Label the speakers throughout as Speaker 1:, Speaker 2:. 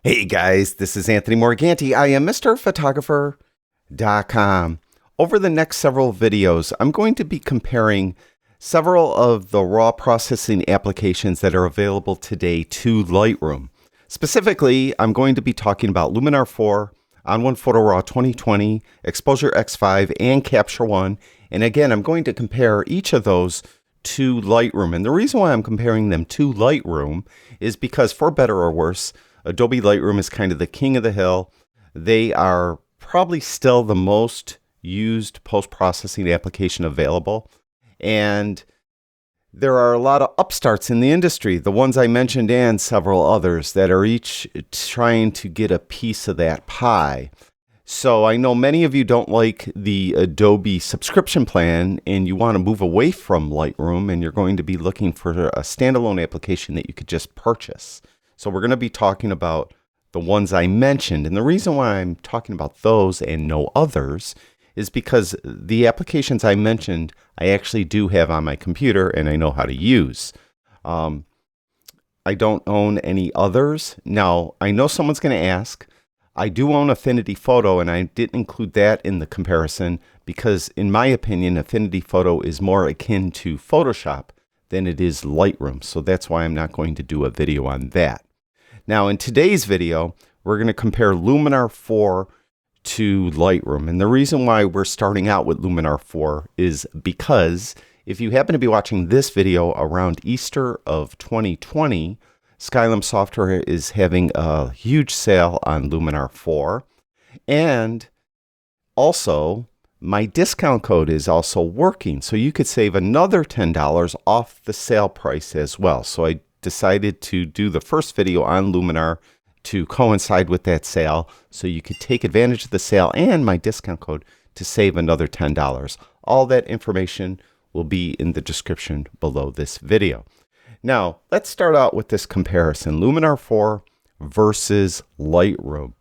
Speaker 1: Hey guys, this is Anthony Morganti. I am MrPhotographer.com. Over the next several videos, I'm going to be comparing several of the raw processing applications that are available today to Lightroom. Specifically, I'm going to be talking about Luminar 4, On1 Photo Raw 2020, Exposure X5, and Capture One. And again, I'm going to compare each of those to Lightroom. And the reason why I'm comparing them to Lightroom is because, for better or worse, Adobe Lightroom is kind of the king of the hill. They are probably still the most used post-processing application available. And there are a lot of upstarts in the industry, the ones I mentioned and several others that are each trying to get a piece of that pie. So I know many of you don't like the Adobe subscription plan and you want to move away from Lightroom and you're going to be looking for a standalone application that you could just purchase. So we're going to be talking about the ones I mentioned. And the reason why I'm talking about those and no others is because the applications I mentioned, I actually do have on my computer and I know how to use. I don't own any others. Now, I know someone's going to ask. I do own Affinity Photo, and I didn't include that in the comparison because, in my opinion, Affinity Photo is more akin to Photoshop than it is Lightroom. So that's why I'm not going to do a video on that. Now, in today's video, we're going to compare Luminar 4 to Lightroom. And the reason why we're starting out with Luminar 4 is because if you happen to be watching this video around Easter of 2020, Skylum Software is having a huge sale on Luminar 4. And also, my discount code is also working. So you could save another $10 off the sale price as well. So I decided to do the first video on Luminar to coincide with that sale so you could take advantage of the sale and my discount code to save another $10. All that information will be in the description below this video. Now, let's start out with this comparison, Luminar 4 versus Lightroom.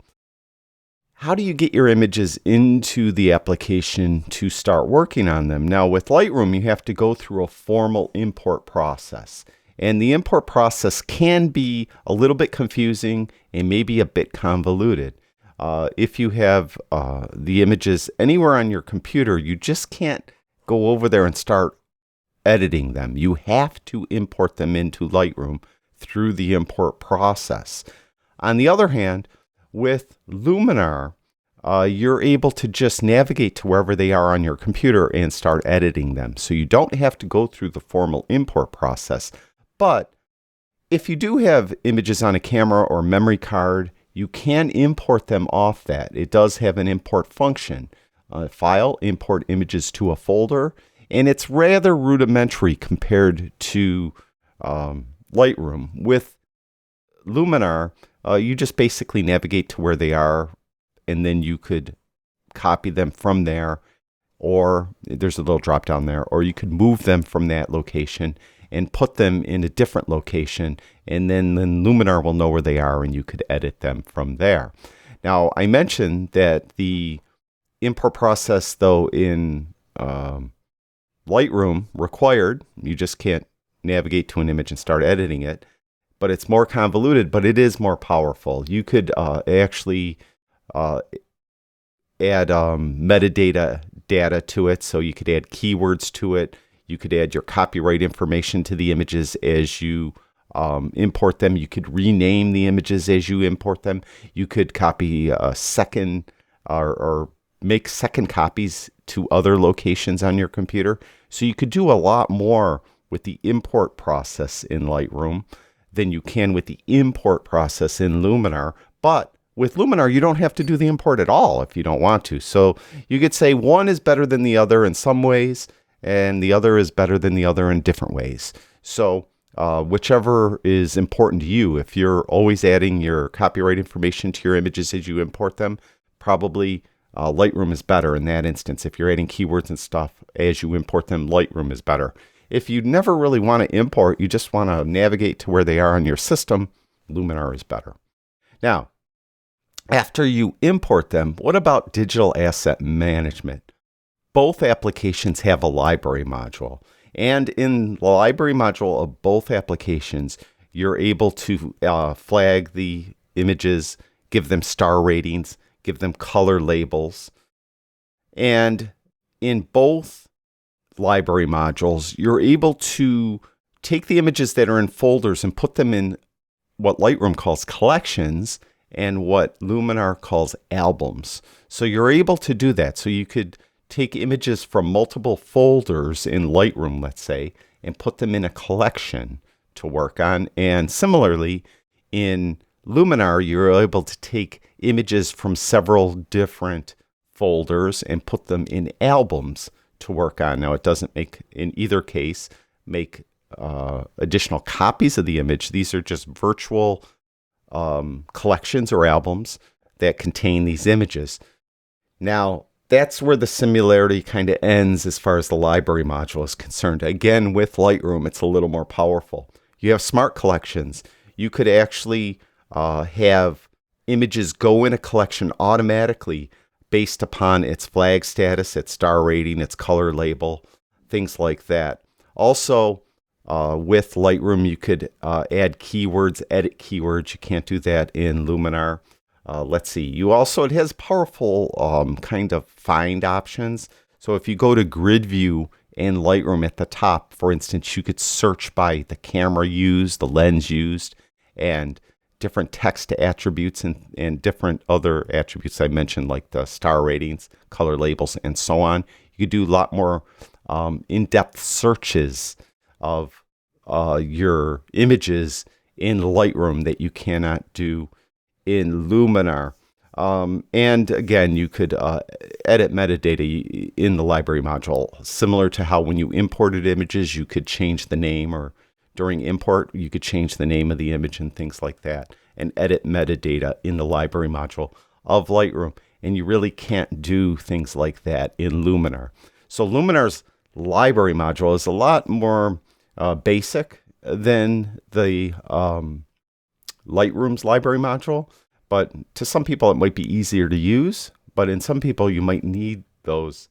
Speaker 1: How do you get your images into the application to start working on them? Now, with Lightroom, you have to go through a formal import process. And the import process can be a little bit confusing and maybe a bit convoluted. If you have the images anywhere on your computer, you just can't go over there and start editing them. You have to import them into Lightroom through the import process. On the other hand, with Luminar, you're able to just navigate to wherever they are on your computer and start editing them. So you don't have to go through the formal import process. But if you do have images on a camera or memory card, you can import them off that. It does have an import function. File, import images to a folder, and it's rather rudimentary compared to Lightroom. With Luminar, you just basically navigate to where they are, and then you could copy them from there, or there's a little drop down there, or you could move them from that location and put them in a different location, and then Luminar will know where they are and you could edit them from there. Now, I mentioned that the import process, though, in Lightroom required, you just can't navigate to an image and start editing it, but it's more convoluted, but it is more powerful. You could actually add metadata to it, so you could add keywords to it. You could add your copyright information to the images as you import them. You could rename the images as you import them. You could copy a second or make second copies to other locations on your computer. So you could do a lot more with the import process in Lightroom than you can with the import process in Luminar. But with Luminar, you don't have to do the import at all if you don't want to. So you could say one is better than the other in some ways, and the other is better than the other in different ways. So whichever is important to you, if you're always adding your copyright information to your images as you import them, probably Lightroom is better in that instance. If you're adding keywords and stuff as you import them, Lightroom is better. If you never really want to import, you just want to navigate to where they are on your system, Luminar is better. Now, after you import them, what about digital asset management? Both applications have a library module. And in the library module of both applications, you're able to flag the images, give them star ratings, give them color labels. And in both library modules, you're able to take the images that are in folders and put them in what Lightroom calls collections and what Luminar calls albums. So you're able to do that. So you could take images from multiple folders in Lightroom, let's say, and put them in a collection to work on. And similarly, in Luminar, you're able to take images from several different folders and put them in albums to work on. Now, it doesn't make, in either case, make additional copies of the image. These are just virtual collections or albums that contain these images. Now, that's where the similarity kind of ends as far as the library module is concerned. Again, with Lightroom, it's a little more powerful. You have smart collections. You could actually have images go in a collection automatically based upon its flag status, its star rating, its color label, things like that. Also, with Lightroom, you could add keywords, edit keywords. You can't do that in Luminar. Let's see. It has powerful kind of find options. So if you go to grid view in Lightroom at the top, for instance, you could search by the camera used, the lens used, and different text attributes and different other attributes I mentioned, like the star ratings, color labels, and so on. You could do a lot more in-depth searches of your images in Lightroom that you cannot do in Luminar. And again, you could edit metadata in the library module, similar to how when you imported images, you could change the name, or during import, you could change the name of the image and things like that, and edit metadata in the library module of Lightroom. And you really can't do things like that in Luminar. So Luminar's library module is a lot more basic than the Lightroom's library module, but to some people it might be easier to use, but in some people you might need those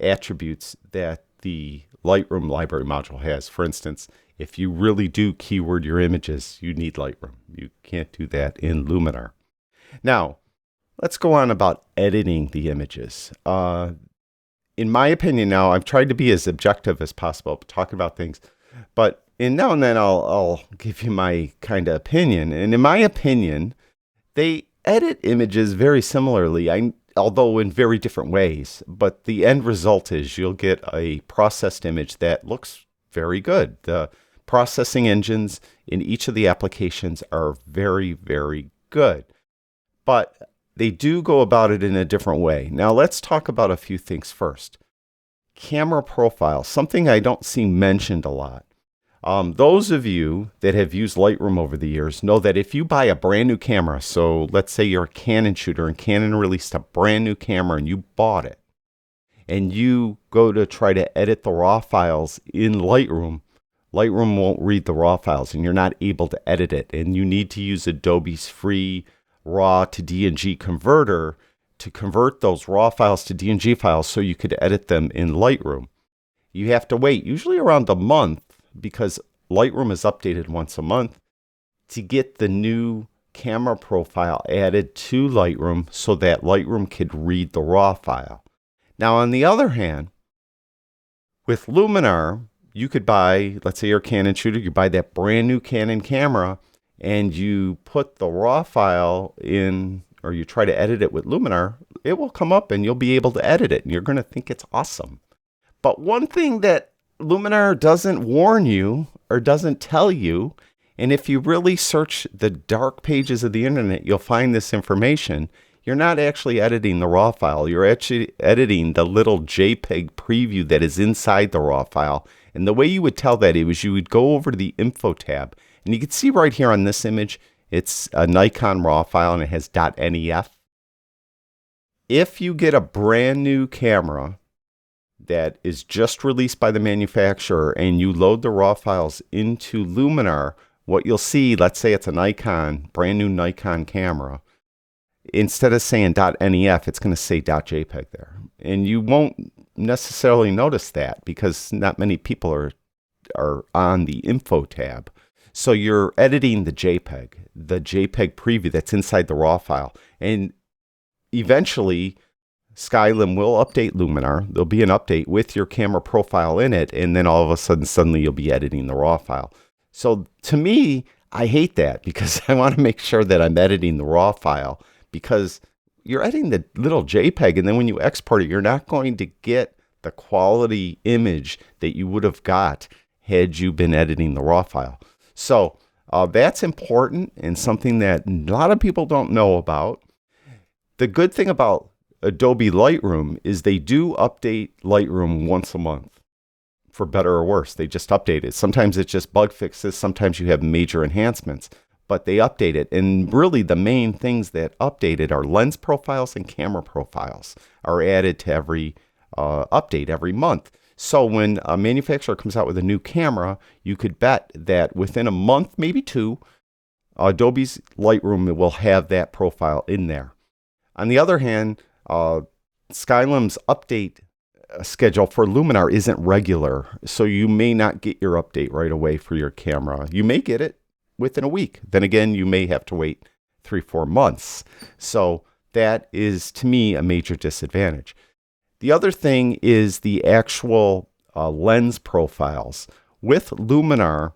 Speaker 1: attributes that the Lightroom library module has. For instance, if you really do keyword your images, you need Lightroom. You can't do that in Luminar. Now, let's go on about editing the images. In my opinion now, I've tried to be as objective as possible, talking about things, but now and then I'll give you my kind of opinion. And in my opinion, they edit images very similarly, although in very different ways. But the end result is you'll get a processed image that looks very good. The processing engines in each of the applications are very, very good. But they do go about it in a different way. Now let's talk about a few things first. Camera profile, something I don't see mentioned a lot. Those of you that have used Lightroom over the years know that if you buy a brand new camera, so let's say you're a Canon shooter and Canon released a brand new camera and you bought it, and you go to try to edit the raw files in Lightroom, Lightroom won't read the raw files and you're not able to edit it. And you need to use Adobe's free RAW to DNG converter to convert those raw files to DNG files so you could edit them in Lightroom. You have to wait usually around a month, because Lightroom is updated once a month, to get the new camera profile added to Lightroom so that Lightroom could read the raw file. Now, on the other hand, with Luminar, you could buy, let's say you're a Canon shooter, you buy that brand new Canon camera and you put the raw file in, or you try to edit it with Luminar, it will come up and you'll be able to edit it and you're going to think it's awesome. But one thing that Luminar doesn't warn you or doesn't tell you, and if you really search the dark pages of the internet, you'll find this information. You're not actually editing the raw file. You're actually editing the little JPEG preview that is inside the raw file. And the way you would tell that is you would go over to the Info tab. And you can see right here on this image, it's a Nikon raw file and it has .nef. If you get a brand new camera that is just released by the manufacturer and you load the raw files into Luminar, what you'll see, let's say it's a Nikon, brand new Nikon camera, instead of saying .nef, it's going to say .jpeg there. And you won't necessarily notice that because not many people are on the Info tab. So you're editing the JPEG preview that's inside the RAW file. And eventually, Skylum will update Luminar. There'll be an update with your camera profile in it, and then all of a sudden, suddenly you'll be editing the RAW file. So to me, I hate that because I want to make sure that I'm editing the RAW file, because you're editing the little JPEG, and then when you export it, you're not going to get the quality image that you would have got had you been editing the RAW file. So that's important and something that a lot of people don't know about. The good thing about Adobe Lightroom is they do update Lightroom once a month, for better or worse. They just update it. Sometimes it's just bug fixes. Sometimes you have major enhancements, but they update it. And really the main things that updated are lens profiles and camera profiles are added to every update every month. So when a manufacturer comes out with a new camera, you could bet that within a month, maybe two, Adobe's Lightroom will have that profile in there. On the other hand, Skylum's update schedule for Luminar isn't regular, so you may not get your update right away for your camera. You may get it within a week. Then again, you may have to wait 3-4 months. So that is, to me, a major disadvantage. The other thing is the actual lens profiles. With Luminar,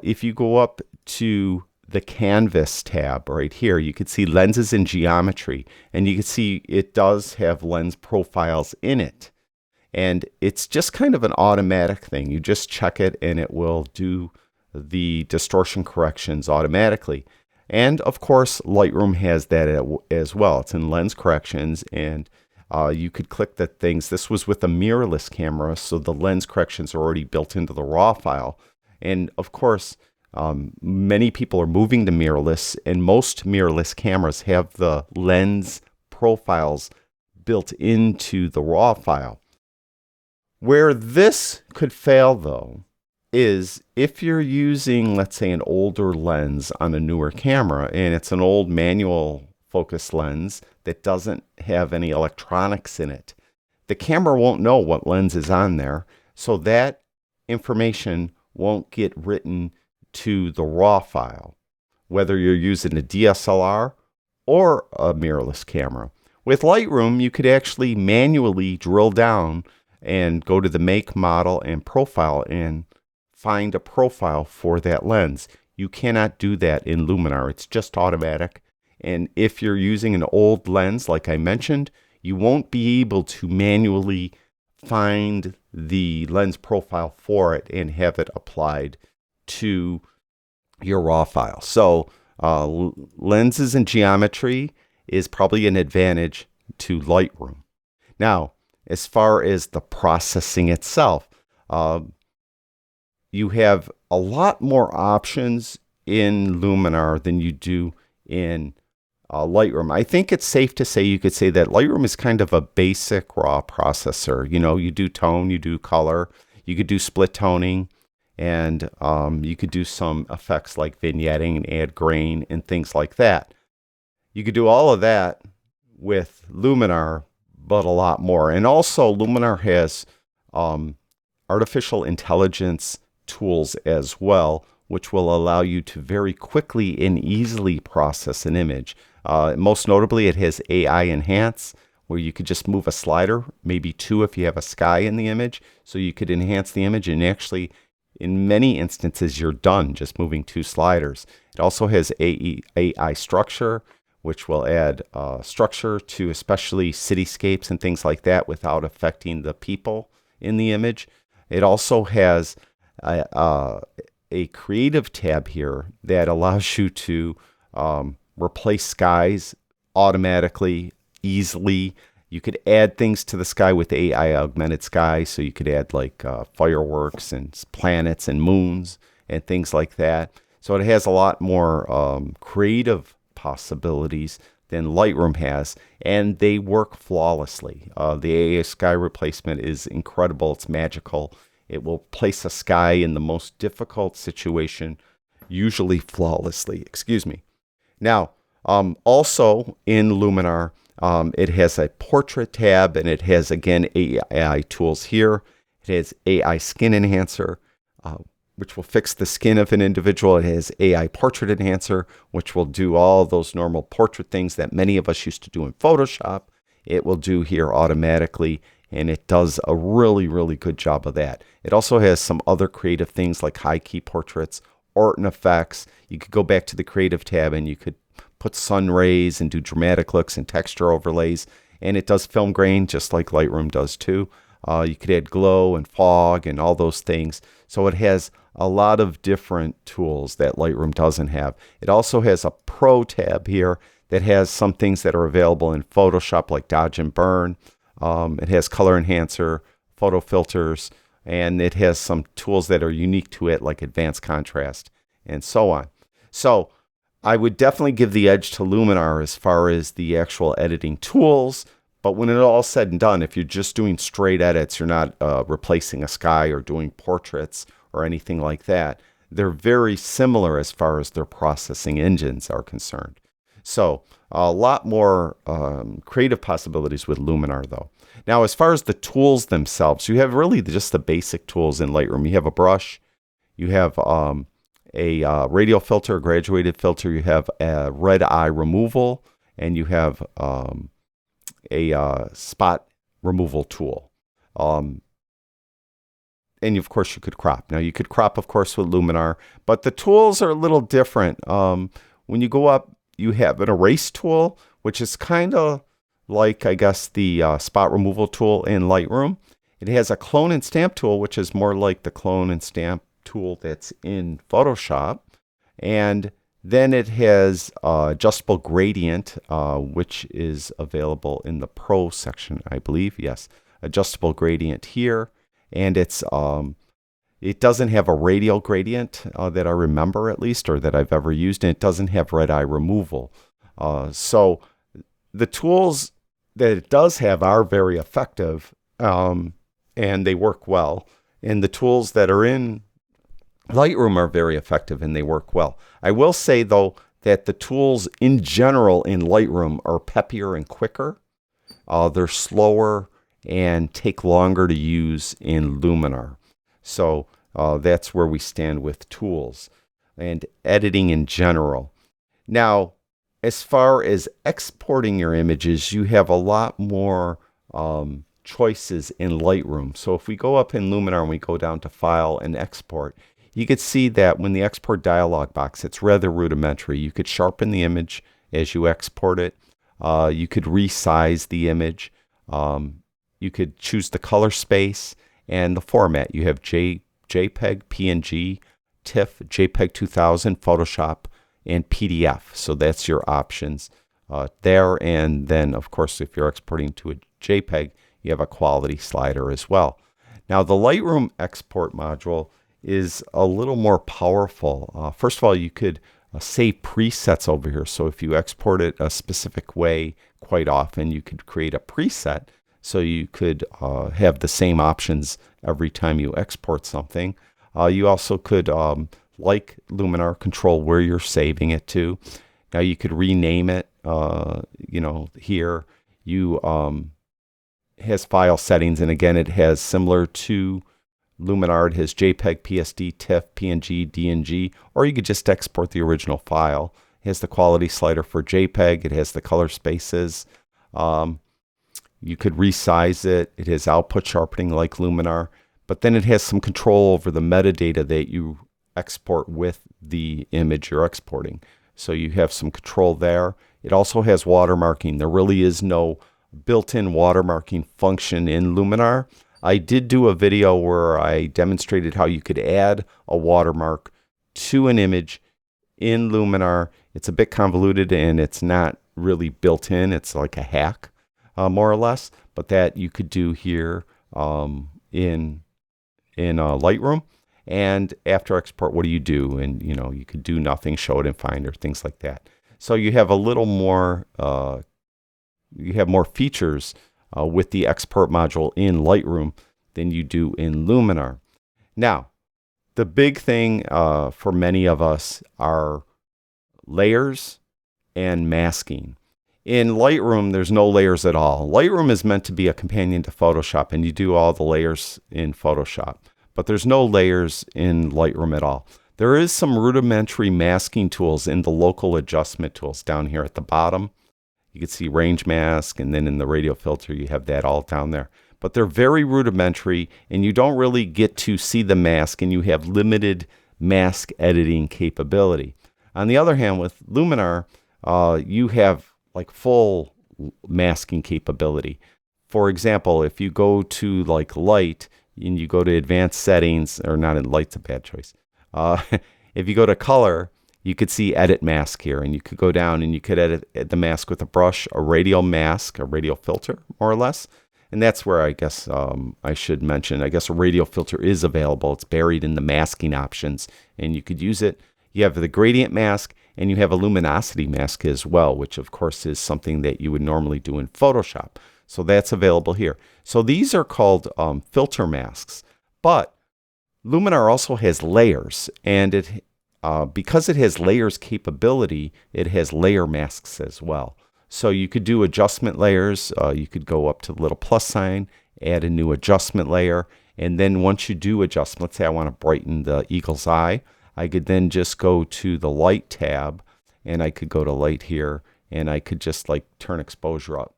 Speaker 1: if you go up to the Canvas tab right here, you can see lenses and geometry, and you can see it does have lens profiles in it. And it's just kind of an automatic thing. You just check it and it will do the distortion corrections automatically. And of course, Lightroom has that as well. It's in lens corrections, and you could click the things. This was with a mirrorless camera, so the lens corrections are already built into the RAW file. And of course, many people are moving to mirrorless, and most mirrorless cameras have the lens profiles built into the RAW file. Where this could fail, though, is if you're using, let's say, an older lens on a newer camera, and it's an old manual focus lens that doesn't have any electronics in it. The camera won't know what lens is on there, so that information won't get written to the RAW file, whether you're using a DSLR or a mirrorless camera. With Lightroom, you could actually manually drill down and go to the make, model, and profile and find a profile for that lens. You cannot do that in Luminar. It's just automatic. And if you're using an old lens, like I mentioned, you won't be able to manually find the lens profile for it and have it applied to your RAW file. So lenses and geometry is probably an advantage to Lightroom. Now, as far as the processing itself, you have a lot more options in Luminar than you do in Lightroom. I think it's safe to say, you could say that Lightroom is kind of a basic RAW processor. You know, you do tone, you do color, you could do split toning, and you could do some effects like vignetting and add grain and things like that. You could do all of that with Luminar, but a lot more. And also, Luminar has artificial intelligence tools as well, which will allow you to very quickly and easily process an image. Most notably, it has AI Enhance, where you could just move a slider, maybe two if you have a sky in the image, so you could enhance the image, and actually, in many instances, you're done just moving two sliders. It also has AI Structure, which will add structure to especially cityscapes and things like that without affecting the people in the image. It also has a creative tab here that allows you to replace skies automatically, easily. You could add things to the sky with AI Augmented Sky, so you could add like fireworks and planets and moons and things like that. So it has a lot more creative possibilities than Lightroom has, and they work flawlessly. The AI Sky replacement is incredible. It's magical. It will place a sky in the most difficult situation, usually flawlessly. Excuse me. Now, also in Luminar, it has a portrait tab, and it has, again, AI tools here. It has AI Skin Enhancer. which will fix the skin of an individual. It has AI portrait enhancer, which will do all those normal portrait things that many of us used to do in Photoshop. It will do here automatically, and it does a really, really good job of that. It also has some other creative things like high key portraits, art and effects. You could go back to the creative tab and you could put sun rays and do dramatic looks and texture overlays. And it does film grain just like Lightroom does too. You could add glow and fog and all those things. So it has a lot of different tools that Lightroom doesn't have. It also has a Pro tab here that has some things that are available in Photoshop like dodge and burn. It has color enhancer, photo filters, and it has some tools that are unique to it like advanced contrast and so on. So I would definitely give the edge to Luminar as far as the actual editing tools. But when it's all said and done, if you're just doing straight edits, you're not replacing a sky or doing portraits or anything like that. They're very similar as far as their processing engines are concerned. So a lot more creative possibilities with Luminar though. Now, as far as the tools themselves, you have really just the basic tools in Lightroom. You have a brush, you have a radial filter, a graduated filter, you have a red eye removal, and you have a spot removal tool. And of course you could crop. Now you could crop, of course, with Luminar, but the tools are a little different. When you go up, you have an erase tool, which is kind of like, I guess, the spot removal tool in Lightroom. It has a clone and stamp tool, which is more like the clone and stamp tool that's in Photoshop. And then it has adjustable gradient, which is available in the Pro section, I believe. Yes, adjustable gradient here. And it doesn't have a radial gradient that I remember, at least, or that I've ever used. And it doesn't have red eye removal. So the tools that it does have are very effective, and they work well. And the tools that are in Lightroom are very effective and they work well. I will say, though, that the tools in general in Lightroom are peppier and quicker. They're slower and take longer to use in Luminar. So that's where we stand with tools and editing in general. Now, as far as exporting your images, you have a lot more choices in Lightroom. So if we go up in Luminar and we go down to File and Export, you could see that when the export dialog box, it's rather rudimentary. You could sharpen the image as you export it. You could resize the image. You could choose the color space and the format. You have JPEG, PNG, TIFF, JPEG 2000, Photoshop, and PDF. So that's your options there. And then, of course, if you're exporting to a JPEG, you have a quality slider as well. Now, the Lightroom export module is a little more powerful. First of all, you could save presets over here. So if you export it a specific way quite often, you could create a preset so you could have the same options every time you export something. You also could, like Luminar, control where you're saving it to. Now you could rename it, here. You has file settings, and again, it has similar to Luminar. It has JPEG, PSD, TIFF, PNG, DNG, or you could just export the original file. It has the quality slider for JPEG. It has the color spaces. You could resize it. It has output sharpening like Luminar, but then it has some control over the metadata that you export with the image you're exporting. So you have some control there. It also has watermarking. There really is no built-in watermarking function in Luminar. I did do a video where I demonstrated how you could add a watermark to an image in Luminar. It's a bit convoluted and it's not really built in. It's like a hack, more or less, but that you could do here in Lightroom. And after export, what do you do? And you could do nothing, show it in Finder, things like that. So you have a little more, you have more features with the export module in Lightroom than you do in Luminar. Now, the big thing for many of us are layers and masking. In Lightroom, there's no layers at all. Lightroom is meant to be a companion to Photoshop, and you do all the layers in Photoshop. but there's no layers in Lightroom at all. There is some rudimentary masking tools in the local adjustment tools down here at the bottom. You can see range mask, and then in the radio filter, you have that all down there. But they're very rudimentary, and you don't really get to see the mask, and you have limited mask editing capability. On the other hand, with Luminar, you have like full masking capability. For example, if you go to like light and you go to advanced settings, or not, in light's a bad choice. If you go to color, you could see edit mask here, and you could go down and you could edit the mask with a brush, a radial mask, a radial filter, more or less. And that's where I guess I should mention, I guess a radial filter is available. It's buried in the masking options, and you could use it. You have the gradient mask, and you have a luminosity mask as well, which of course is something that you would normally do in Photoshop. So that's available here. So these are called filter masks. But Luminar also has layers, and it because it has layers capability, it has layer masks as well. So you could do adjustment layers. You could go up to the little plus sign, add a new adjustment layer, and then once you do adjustment, let's say I want to brighten the eagle's eye, I could then just go to the light tab, and I could go to light here, and I could just like turn exposure up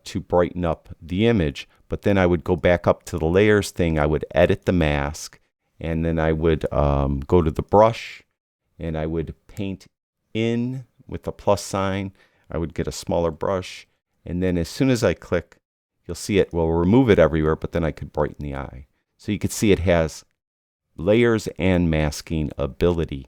Speaker 1: to brighten up the image. But then I would go back up to the layers thing, I would edit the mask, and then I would go to the brush, and I would paint in with the plus sign. I would get a smaller brush, and then as soon as I click, you'll see it will remove it everywhere, but then I could brighten the eye. So you can see it has layers and masking ability,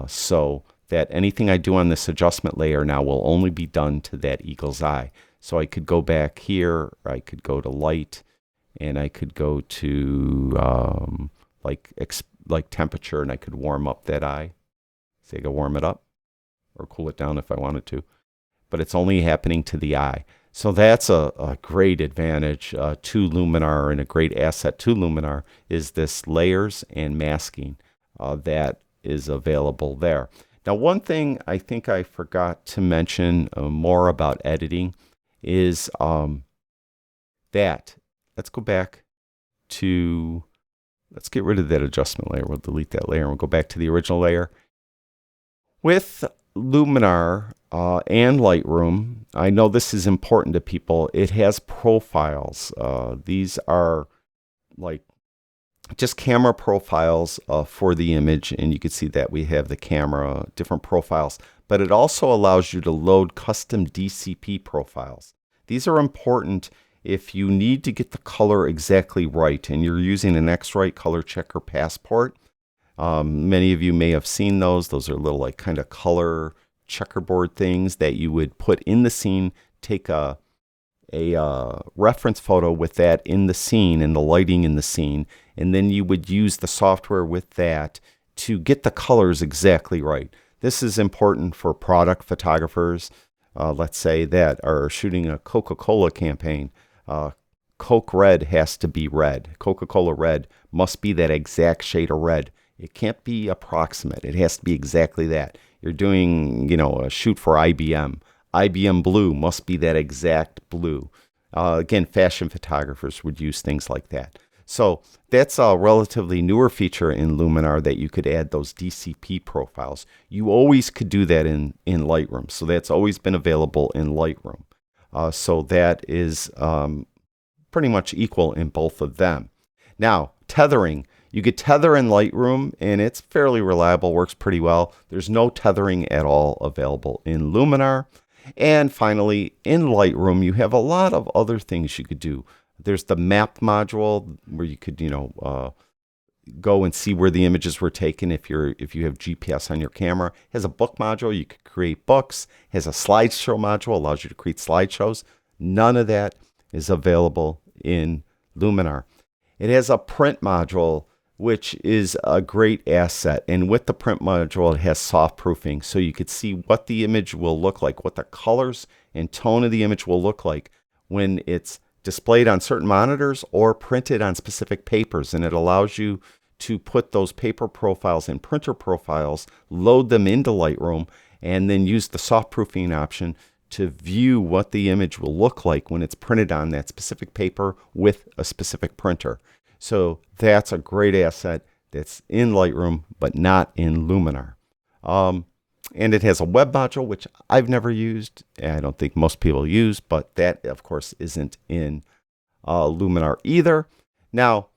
Speaker 1: so that anything I do on this adjustment layer now will only be done to that eagle's eye. So I could go back here, or I could go to light, and I could go to like temperature, and I could warm up that eye. Say I could warm it up or cool it down if I wanted to, but it's only happening to the eye. So that's a great advantage to Luminar, and a great asset to Luminar is this layers and masking that is available there. Now, one thing I think I forgot to mention more about editing is that, let's go back to, let's get rid of that adjustment layer. We'll delete that layer and we'll go back to the original layer. With Luminar and Lightroom, I know this is important to people. It has profiles. These are like just camera profiles for the image, and you can see that we have the camera, different profiles, but it also allows you to load custom DCP profiles. These are important if you need to get the color exactly right and you're using an X-Rite color checker passport. Many of you may have seen those. Those are little like kind of color checkerboard things that you would put in the scene, take a reference photo with that in the scene and the lighting in the scene, and then you would use the software with that to get the colors exactly right. This is important for product photographers, let's say, that are shooting a Coca-Cola campaign. Coke Red has to be red. Coca-Cola Red must be that exact shade of red. It can't be approximate. It has to be exactly that. You're doing, a shoot for IBM. IBM Blue must be that exact blue. Again, fashion photographers would use things like that. So that's a relatively newer feature in Luminar, that you could add those DCP profiles. You always could do that in Lightroom. So that's always been available in Lightroom. So that is pretty much equal in both of them. Now, tethering. You could tether in Lightroom, and it's fairly reliable, works pretty well. There's no tethering at all available in Luminar. And finally, in Lightroom, you have a lot of other things you could do. There's the map module where you could, go and see where the images were taken if you have GPS on your camera. It has a book module. You could create books. It has a slideshow module, allows you to create slideshows. None of that is available in Luminar. It has a print module, which is a great asset. And with the print module, it has soft proofing. So you could see what the image will look like, what the colors and tone of the image will look like when it's displayed on certain monitors or printed on specific papers. And it allows you to put those paper profiles and printer profiles, load them into Lightroom, and then use the soft proofing option to view what the image will look like when it's printed on that specific paper with a specific printer. So that's a great asset that's in Lightroom, but not in Luminar. And it has a web module, which I've never used, and I don't think most people use, but that, of course, isn't in Luminar either. Now,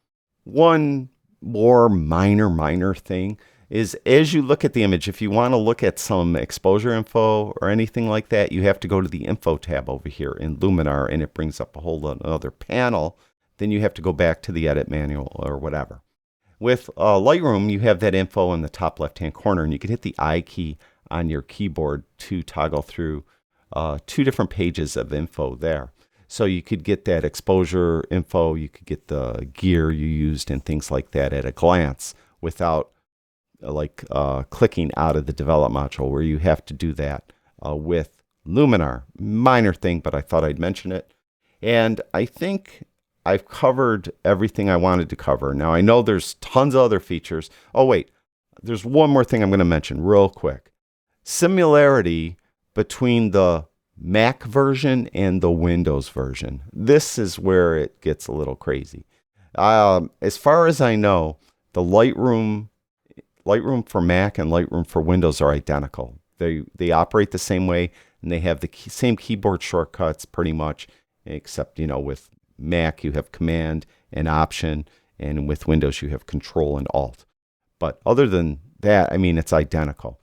Speaker 1: one more minor thing is as you look at the image, if you want to look at some exposure info or anything like that, you have to go to the info tab over here in Luminar, and it brings up a whole another panel. Then you have to go back to the edit manual or whatever. With Lightroom, you have that info in the top left-hand corner, and you can hit the I key on your keyboard to toggle through 2 different pages of info there. So you could get that exposure info, you could get the gear you used and things like that at a glance without clicking out of the develop module, where you have to do that with Luminar. Minor thing, but I thought I'd mention it. And I think I've covered everything I wanted to cover. Now I know there's tons of other features. Oh wait, there's one more thing I'm going to mention real quick. Similarity between the Mac version and the Windows version. This is where it gets a little crazy. As far as I know, the Lightroom for Mac and Lightroom for Windows are identical. They operate the same way, and they have the same keyboard shortcuts pretty much, except, with Mac you have Command and Option, and with Windows you have Control and Alt. But other than that, I mean, it's identical.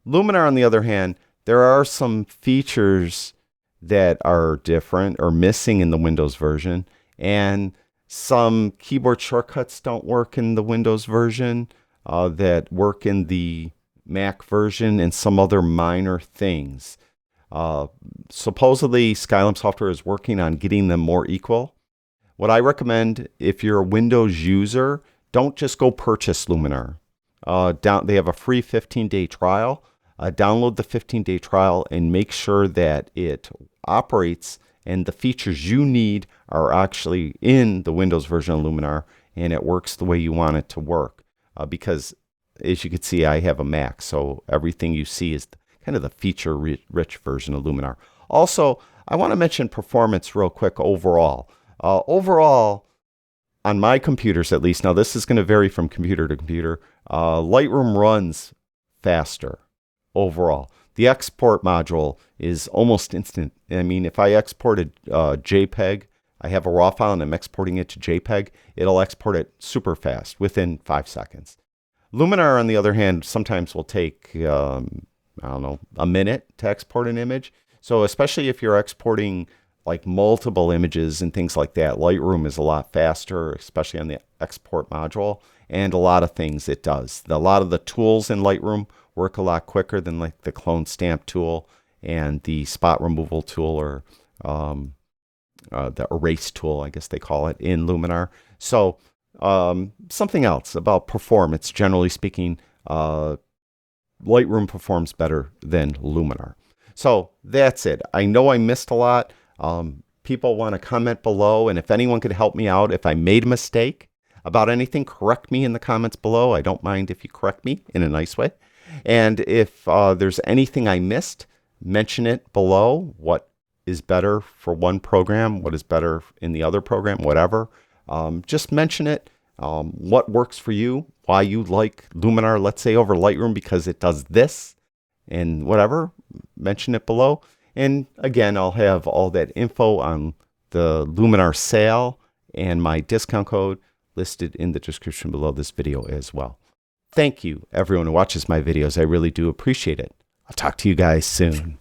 Speaker 1: Luminar, on the other hand, there are some features that are different or missing in the Windows version, and some keyboard shortcuts don't work in the Windows version that work in the Mac version, and some other minor things. Supposedly, Skylum Software is working on getting them more equal. What I recommend, if you're a Windows user, don't just go purchase Luminar. They have a free 15-day trial. Download the 15-day trial and make sure that it operates and the features you need are actually in the Windows version of Luminar, and it works the way you want it to work. Because, as you can see, I have a Mac, so everything you see is kind of the feature-rich version of Luminar. Also, I want to mention performance real quick overall. Overall, on my computers at least, now this is going to vary from computer to computer, Lightroom runs faster. Overall, the export module is almost instant. I mean, if I export a JPEG, I have a raw file and I'm exporting it to JPEG, it'll export it super fast within 5 seconds. Luminar, on the other hand, sometimes will take, I don't know, a minute to export an image. So especially if you're exporting like multiple images and things like that, Lightroom is a lot faster, especially on the export module, and a lot of things it does. A lot of the tools in Lightroom work a lot quicker than like the clone stamp tool and the spot removal tool, or the erase tool, I guess they call it, in Luminar. So something else about performance, generally speaking, Lightroom performs better than Luminar. So that's it. I know I missed a lot. People want to comment below, and if anyone could help me out, if I made a mistake about anything, correct me in the comments below. I don't mind if you correct me in a nice way. And if there's anything I missed, mention it below. What is better for one program? What is better in the other program? Whatever. Just mention it. What works for you? Why you like Luminar, let's say, over Lightroom because it does this and whatever. Mention it below. And again, I'll have all that info on the Luminar sale and my discount code listed in the description below this video as well. Thank you, everyone who watches my videos. I really do appreciate it. I'll talk to you guys soon.